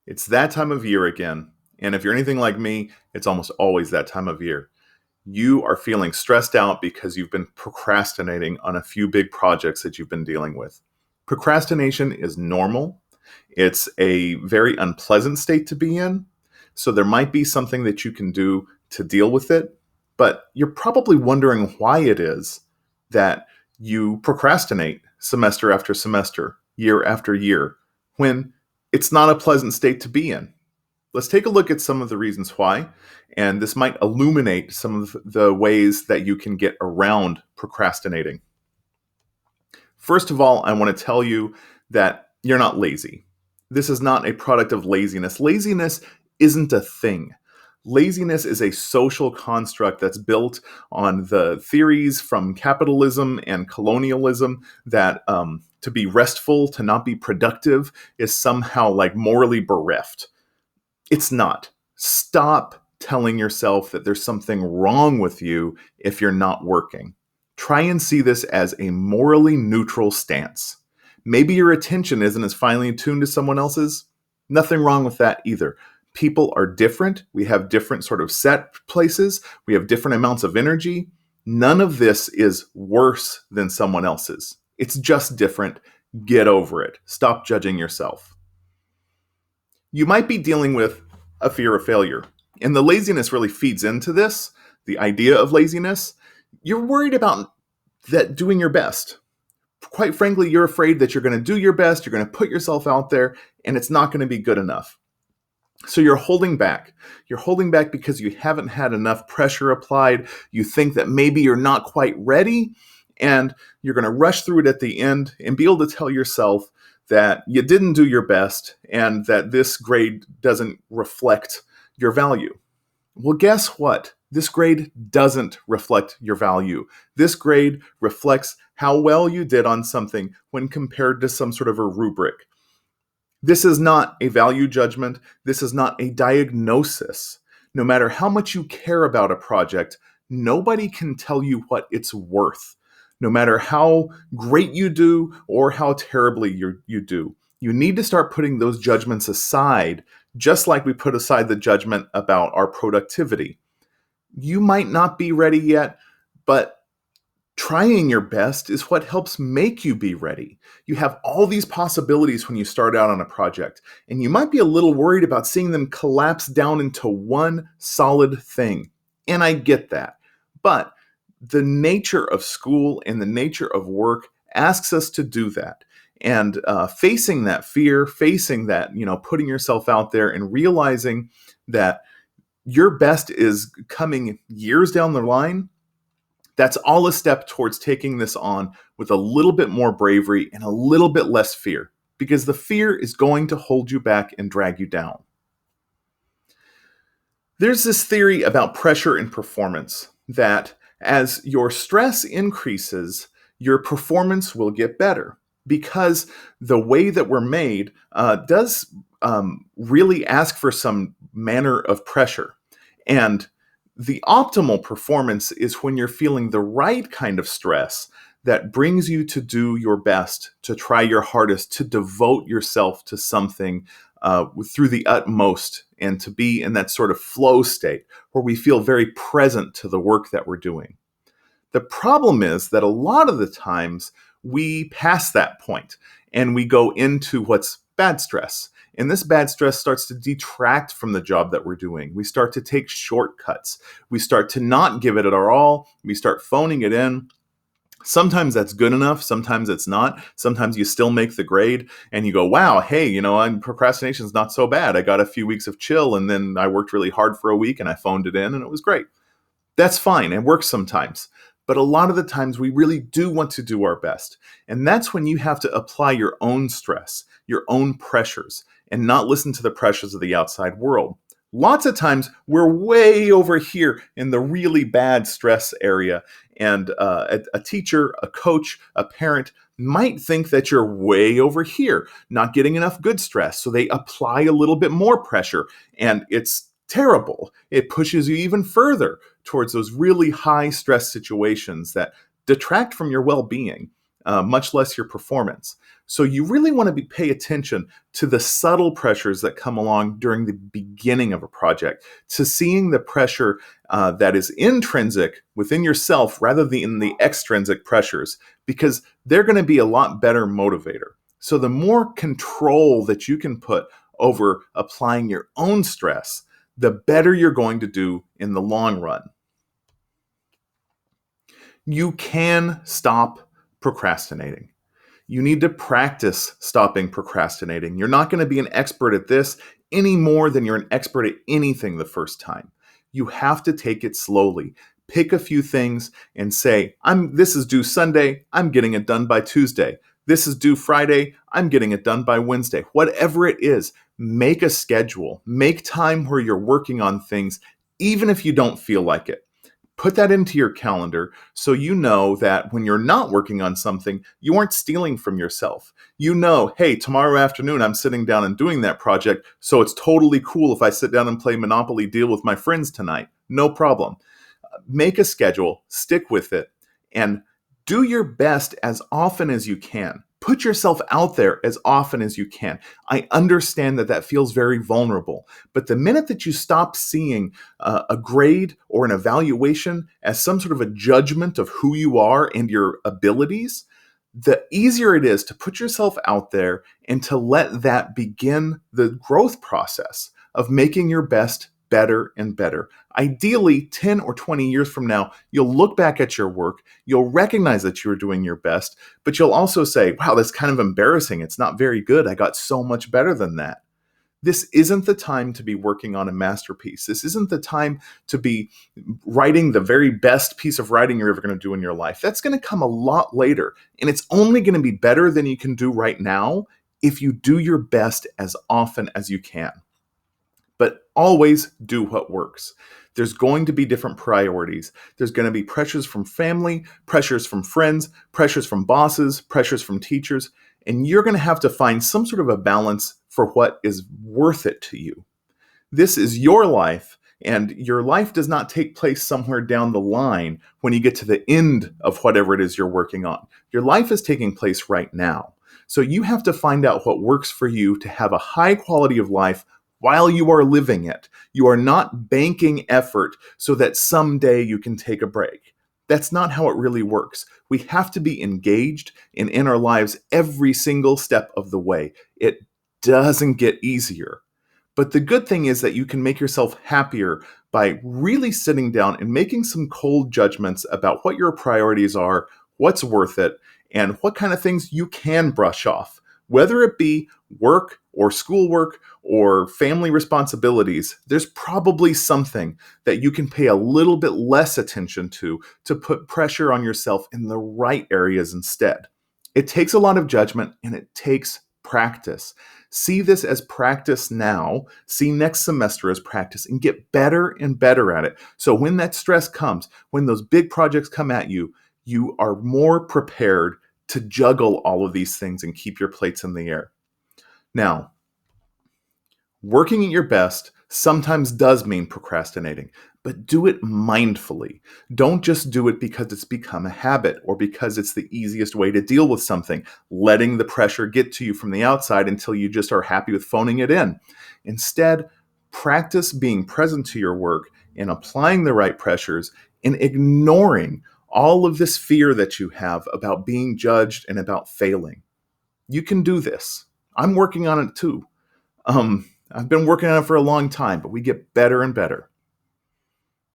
It's that time of year again. And if you're anything like me, it's almost always that time of year. You are feeling stressed out because you've been procrastinating on a few big projects that you've been dealing with. Procrastination is normal. It's a very unpleasant state to be in. So there might be something that you can do to deal with it. But you're probably wondering why it is that you procrastinate semester after semester, year after year, when it's not a pleasant state to be in. Let's take a look at some of the reasons why, and this might illuminate some of the ways that you can get around procrastinating. First of all, I want to tell you that you're not lazy. This is not a product of laziness. Laziness isn't a thing. Laziness is a social construct that's built on the theories from capitalism and colonialism that to be restful, to not be productive, is somehow like morally bereft. It's not. Stop telling yourself that there's something wrong with you if you're not working. Try and see this as a morally neutral stance. Maybe your attention isn't as finely attuned as someone else's. Nothing wrong with that either. People are different. We have different sort of set places. We have different amounts of energy. None of this is worse than someone else's. It's just different. Get over it. Stop judging yourself. You might be dealing with a fear of failure, and the laziness really feeds into this, the idea of laziness. You're worried about that doing your best. Quite frankly, you're afraid that you're going to do your best, you're going to put yourself out there, and it's not going to be good enough. So you're holding back. You're holding back because you haven't had enough pressure applied. You think that maybe you're not quite ready, and you're going to rush through it at the end and be able to tell yourself that you didn't do your best and that this grade doesn't reflect your value. Well, guess what? This grade doesn't reflect your value. This grade reflects how well you did on something when compared to some sort of a rubric. This is not a value judgment. This is not a diagnosis. No matter how much you care about a project, nobody can tell you what it's worth. No matter how great you do or how terribly you do. You need to start putting those judgments aside, just like we put aside the judgment about our productivity. You might not be ready yet, but trying your best is what helps make you be ready. You have all these possibilities when you start out on a project, and you might be a little worried about seeing them collapse down into one solid thing. And I get that. But the nature of school and the nature of work asks us to do that. And facing that fear, facing that, putting yourself out there and realizing that your best is coming years down the line, that's all a step towards taking this on with a little bit more bravery and a little bit less fear, because the fear is going to hold you back and drag you down. There's this theory about pressure and performance that as your stress increases, your performance will get better, because the way that we're made does really ask for some manner of pressure. And the optimal performance is when you're feeling the right kind of stress that brings you to do your best, to try your hardest, to devote yourself to something through the utmost, and to be in that sort of flow state where we feel very present to the work that we're doing. The problem is that a lot of the times we pass that point and we go into what's bad stress. And this bad stress starts to detract from the job that we're doing. We start to take shortcuts. We start to not give it our all. We start phoning it in. Sometimes that's good enough. Sometimes it's not. Sometimes you still make the grade and you go, wow, hey, procrastination is not so bad. I got a few weeks of chill and then I worked really hard for a week and I phoned it in and it was great. That's fine. It works sometimes. But a lot of the times we really do want to do our best. And that's when you have to apply your own stress, your own pressures, and not listen to the pressures of the outside world. Lots of times we're way over here in the really bad stress area, and a teacher, a coach, a parent might think that you're way over here, not getting enough good stress. So they apply a little bit more pressure, and it's terrible. It pushes you even further towards those really high stress situations that detract from your well-being, much less your performance. So you really want to pay attention to the subtle pressures that come along during the beginning of a project, to seeing the pressure that is intrinsic within yourself rather than the extrinsic pressures, because they're going to be a lot better motivator. So the more control that you can put over applying your own stress, the better you're going to do in the long run. You can stop procrastinating. You need to practice stopping procrastinating. You're not going to be an expert at this any more than you're an expert at anything the first time. You have to take it slowly. Pick a few things and say, this is due Sunday, I'm getting it done by Tuesday. This is due Friday, I'm getting it done by Wednesday. Whatever it is, make a schedule. Make time where you're working on things, even if you don't feel like it. Put that into your calendar so you know that when you're not working on something, you aren't stealing from yourself. You know, hey, tomorrow afternoon I'm sitting down and doing that project, so it's totally cool if I sit down and play Monopoly Deal with my friends tonight. No problem. Make a schedule, stick with it, and do your best as often as you can. Put yourself out there as often as you can. I understand that that feels very vulnerable, but the minute that you stop seeing a grade or an evaluation as some sort of a judgment of who you are and your abilities, the easier it is to put yourself out there and to let that begin the growth process of making your best better and better. Ideally, 10 or 20 years from now, you'll look back at your work, you'll recognize that you were doing your best, but you'll also say, wow, that's kind of embarrassing. It's not very good. I got so much better than that. This isn't the time to be working on a masterpiece. This isn't the time to be writing the very best piece of writing you're ever going to do in your life. That's going to come a lot later, and it's only going to be better than you can do right now if you do your best as often as you can. But always do what works. There's going to be different priorities. There's going to be pressures from family, pressures from friends, pressures from bosses, pressures from teachers, and you're going to have to find some sort of a balance for what is worth it to you. This is your life, and your life does not take place somewhere down the line when you get to the end of whatever it is you're working on. Your life is taking place right now. So you have to find out what works for you to have a high quality of life while you are living it. You are not banking effort so that someday you can take a break. That's not how it really works. We have to be engaged and in our lives every single step of the way. It doesn't get easier. But the good thing is that you can make yourself happier by really sitting down and making some cold judgments about what your priorities are, what's worth it, and what kind of things you can brush off, whether it be work or schoolwork or family responsibilities. There's probably something that you can pay a little bit less attention to put pressure on yourself in the right areas instead. It takes a lot of judgment and it takes practice. See this as practice now. See next semester as practice and get better and better at it. So when that stress comes, when those big projects come at you, you are more prepared to juggle all of these things and keep your plates in the air. Now, working at your best sometimes does mean procrastinating, but do it mindfully. Don't just do it because it's become a habit or because it's the easiest way to deal with something, letting the pressure get to you from the outside until you just are happy with phoning it in. Instead, practice being present to your work and applying the right pressures and ignoring all of this fear that you have about being judged and about failing. You can do this. I'm working on it too. I've been working on it for a long time, but we get better and better.